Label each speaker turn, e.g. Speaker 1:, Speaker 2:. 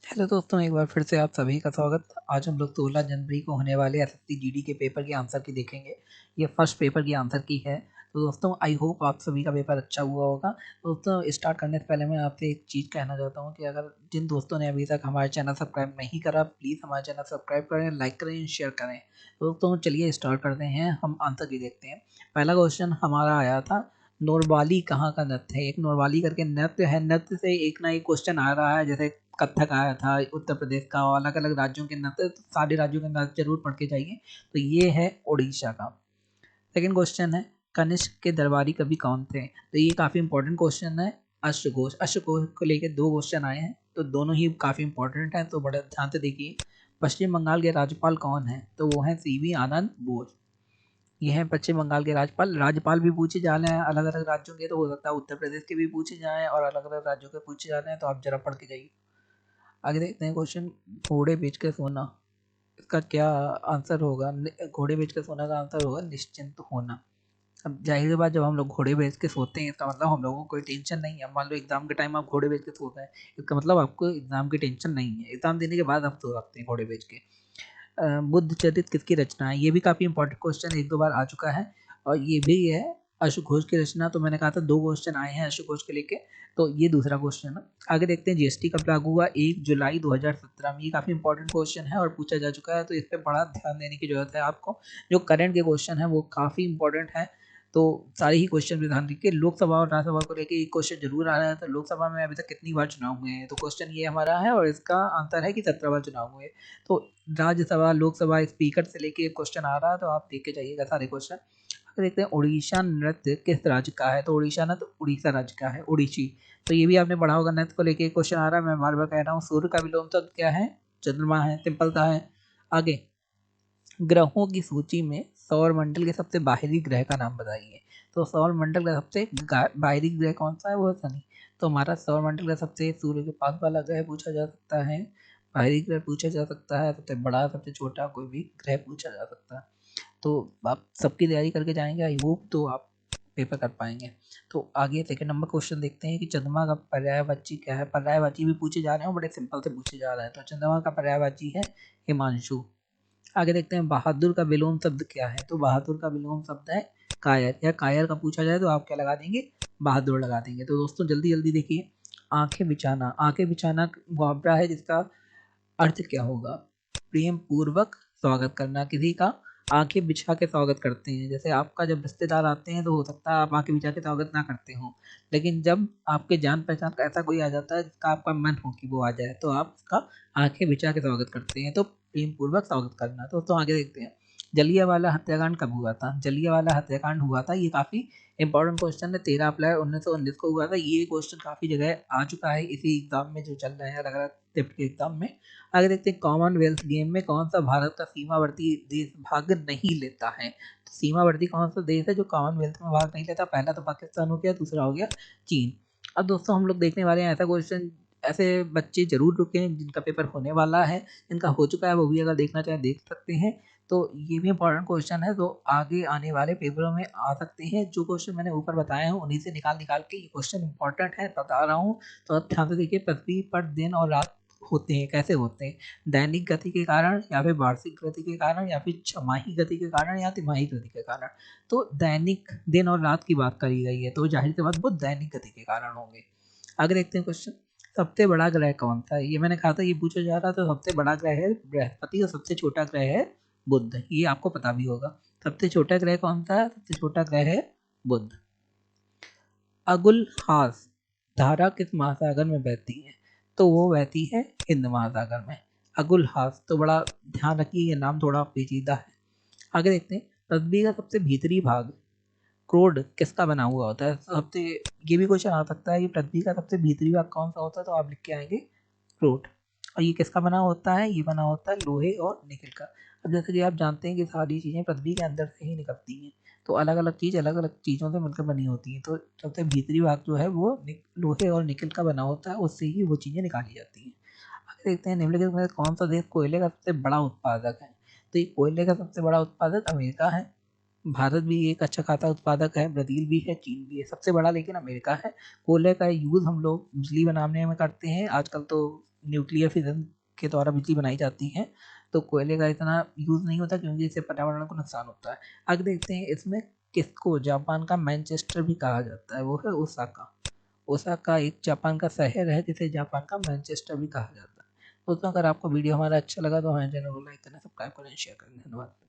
Speaker 1: Hello दोस्तों, एक बार फिर से आप सभी का स्वागत। आज हम लोग 16 जनवरी को होने वाले एसएससी जीडी के पेपर की आंसर की देखेंगे। ये फर्स्ट पेपर की आंसर की है। तो दोस्तों आई होप आप सभी का पेपर अच्छा हुआ होगा। दोस्तों स्टार्ट करने से पहले मैं आपसे एक चीज़ कहना चाहता हूँ कि अगर जिन दोस्तों ने अभी तक हमारे चैनल सब्सक्राइब नहीं करा, प्लीज़ हमारे चैनल सब्सक्राइब करें, लाइक करें, शेयर करें। तो दोस्तों चलिए स्टार्ट करते हैं, हम आंसर की देखते हैं। पहला क्वेश्चन हमारा आया था, नोरवाली कहाँ का नृत्य है। एक नोरवाली करके नृत्य है, नृत्य से एक ना एक क्वेश्चन आ रहा है। जैसे कथक आया था उत्तर प्रदेश का, और अलग अलग राज्यों के नृत्य, तो सारे राज्यों के नृत्य जरूर पढ़ के जाइए। तो ये है उड़ीसा का। सेकंड क्वेश्चन है, कनिष्क के दरबारी कवि कौन थे। तो ये काफी इंपॉर्टेंट क्वेश्चन है। अश्वघोष, अश्वघोष को लेकर दो क्वेश्चन आए हैं, तो दोनों ही काफी इंपॉर्टेंट हैं, तो बड़े ध्यान से देखिए। पश्चिम बंगाल के राज्यपाल कौन है, तो वो है सीवी आनंद बोस। ये है पश्चिम बंगाल के राज्यपाल। राज्यपाल भी पूछे जा रहे हैं अलग अलग राज्यों के, तो हो सकता है उत्तर प्रदेश के भी पूछे जाएं और अलग अलग राज्यों के पूछे जा रहे हैं, तो आप जरा पढ़ के जाइए। आगे देखते हैं क्वेश्चन, घोड़े बेच के सोना, इसका क्या आंसर होगा। घोड़े बेच के सोना का आंसर होगा निश्चिंत होना। अब जाहिर सी बात, जब हम लोग घोड़े बेच के सोते हैं इसका मतलब हम लोगों को कोई टेंशन नहीं है। मान लो एग्जाम के टाइम आप घोड़े बेच के सो रहे हैं, इसका मतलब आपको एग्जाम की टेंशन नहीं है। एग्जाम देने के बाद आप सो सकते हैं घोड़े बेच के। बुद्ध चरित किसकी रचना है, ये भी काफी इंपॉर्टेंट क्वेश्चन, एक दो बार आ चुका है। और ये भी है अशोक घोष की रचना। तो मैंने कहा था दो क्वेश्चन आए हैं अशोक घोष के लेके, तो ये दूसरा क्वेश्चन है। आगे देखते हैं, जीएसटी कब लागू हुआ, 1 जुलाई 2017 में। ये काफी इंपॉर्टेंट क्वेश्चन है और पूछा जा चुका है, तो इस पर बड़ा ध्यान देने की जरूरत है आपको। जो करंट के क्वेश्चन है वो काफी इंपॉर्टेंट है, तो सारे ही क्वेश्चन पे ध्यान दीजिए। लोकसभा और राज्यसभा को लेके एक क्वेश्चन जरूर आ रहा है, तो लोकसभा में अभी तक कितनी बार चुनाव हुए हैं, तो क्वेश्चन ये हमारा है और इसका आंसर है कि 17 बार चुनाव हुए। तो राज्यसभा, लोकसभा, स्पीकर से लेके एक क्वेश्चन आ रहा है, तो आप देख के जाइएगा सारे क्वेश्चन। आगे देखते हैं, उड़ीसा नृत्य किस राज्य का है। तो उड़ीसा नृत्य उड़ीसा राज्य का है, उड़ीसी। तो ये भी आपने पढ़ा होगा, नृत्य को लेके क्वेश्चन आ रहा है, मैं बार बार कह रहा हूँ। सूर्य का विलोम शब्द क्या है, चंद्रमा है, सिंपल सा है। आगे, ग्रहों की सूची में सौर मंडल के सबसे बाहरी ग्रह का नाम बताइए। तो सौर मंडल का सबसे बाहरी ग्रह कौन सा है, वो है शनि। तो हमारा सौर मंडल का सबसे सूर्य के पास वाला ग्रह पूछा जा सकता है, बाहरी ग्रह पूछा जा सकता है, सबसे बड़ा सबसे छोटा कोई भी ग्रह पूछा जा सकता है। तो आप सबकी तैयारी करके जाएंगे, आई होप तो आप पेपर कर पाएंगे। तो आगे सेकंड नंबर क्वेश्चन देखते हैं कि चंद्रमा का पर्यायवाची क्या है। पर्यायवाची भी पूछे जा रहे हैं, बड़े सिंपल से पूछे जा रहे हैं। तो चंद्रमा का पर्यायवाची है हिमांशु। आगे देखते हैं, बहादुर का विलोम शब्द क्या है। तो बहादुर का विलोम शब्द है कायर, या कायर का पूछा जाए तो आप क्या लगा देंगे, बहादुर लगा देंगे। तो दोस्तों जल्दी जल्दी देखिए, आंखें बिछाना, आंखें बिछाना मुहावरा है जिसका अर्थ क्या होगा, प्रेम पूर्वक स्वागत करना। किसी का आंखें बिछा के स्वागत करते हैं, जैसे आपका जब रिश्तेदार आते हैं तो हो सकता है आप आंखें बिछा के स्वागत ना करते हो, लेकिन जब आपके जान पहचान का ऐसा कोई आ जाता है जिसका आपका मन हो कि वो आ जाए, तो आप उसका आंखें बिछा के स्वागत करते हैं। तो प्रेम पूर्वक स्वागत करना। तो आगे देखते हैं, जलियांवाला हत्याकांड कब हुआ था। जलियांवाला हत्याकांड हुआ था, ये काफी इंपॉर्टेंट क्वेश्चन है, 13 अप्रैल 1919 को हुआ था। ये क्वेश्चन काफी जगह आ चुका है इसी एग्जाम में जो चल रहे हैं अलग अलग शिफ्ट के एग्जाम में। आगे देखते हैं, कॉमनवेल्थ गेम में कौन सा भारत का सीमावर्ती देश भाग नहीं लेता है। तो सीमावर्ती कौन सा देश है जो कॉमनवेल्थ में भाग नहीं लेता। पहला तो पाकिस्तान हो गया, दूसरा हो गया चीन। अब दोस्तों हम लोग देखने वाले हैं ऐसा क्वेश्चन, ऐसे बच्चे जरूर रुके हैं जिनका पेपर होने वाला है, जिनका हो चुका है वो भी अगर देखना चाहे देख सकते हैं। तो ये भी इंपॉर्टेंट क्वेश्चन है, तो आगे आने वाले पेपरों में आ सकते हैं। जो क्वेश्चन मैंने ऊपर बताए हैं उन्हीं से निकाल निकाल के ये क्वेश्चन इंपॉर्टेंट है बता रहा हूँ। तो आप ध्यान से देखिए, पृथ्वी पर दिन और रात होते हैं, कैसे होते हैं, दैनिक गति के कारण, या फिर वार्षिक गति के कारण, या फिर छमाही गति के कारण, या तिमाही गति के कारण। तो दैनिक दिन और रात की बात करी गई है, तो जाहिर सी बात वो दैनिक गति के कारण होंगे। आगे देखते हैं क्वेश्चन, सबसे बड़ा ग्रह कौन सा है। ये मैंने कहा था ये पूछा जा रहा था। तो सबसे बड़ा ग्रह है बृहस्पति, और सबसे छोटा ग्रह है बुध, ये आपको पता भी होगा। सबसे छोटा ग्रह कौन सा है, सबसे छोटा ग्रह है बुध। अगुलहास धारा किस महासागर में बहती है। तो वो बहती है हिंद महासागर में, अगुलहास। तो बड़ा ध्यान रखिए, ये नाम थोड़ा पेचीदा है। आगे देखते हैं, पृथ्वी का सबसे भीतरी भाग क्रोड किसका बना हुआ होता है। सबसे, ये भी क्वेश्चन आ सकता है कि पृथ्वी का सबसे भीतरी भाग कौन सा होता है, तो आप लिख के आएंगे क्रोड। और ये किसका बना होता है, ये बना होता है लोहे और निकल का। अब जैसे कि आप जानते हैं कि सारी चीज़ें पृथ्वी के अंदर से ही निकलती हैं, तो अलग अलग चीज़ अलग अलग चीज़ों से मिलकर बनी होती हैं। तो सबसे भीतरी भाग जो है वो लोहे और निकल का बना होता है, उससे ही वो चीज़ें निकाली जाती हैं। आगे देखते हैं, निम्नलिखित में से कौन सा देश कोयले का सबसे बड़ा उत्पादक है। तो ये कोयले का सबसे बड़ा उत्पादक अमेरिका है। भारत भी एक अच्छा खासा उत्पादक है, ब्राज़ील भी है, चीन भी है, सबसे बड़ा लेकिन अमेरिका है। कोयले का यूज़ हम लोग बिजली बनाने में करते हैं आजकल। तो न्यूक्लियर फिजन के द्वारा बिजली बनाई जाती है, तो कोयले का इतना यूज़ नहीं होता क्योंकि इससे पर्यावरण को नुकसान होता है। आगे देखते हैं इसमें किसको जापान का मैनचेस्टर भी कहा जाता है, वो है ओसाका। ओसाका एक जापान का शहर है जिसे जापान का मैनचेस्टर भी कहा जाता है। दोस्तों, अगर आपको वीडियो हमारा अच्छा लगा तो हमारे चैनल को लाइक करें, सब्सक्राइब करें, शेयर करें। धन्यवाद।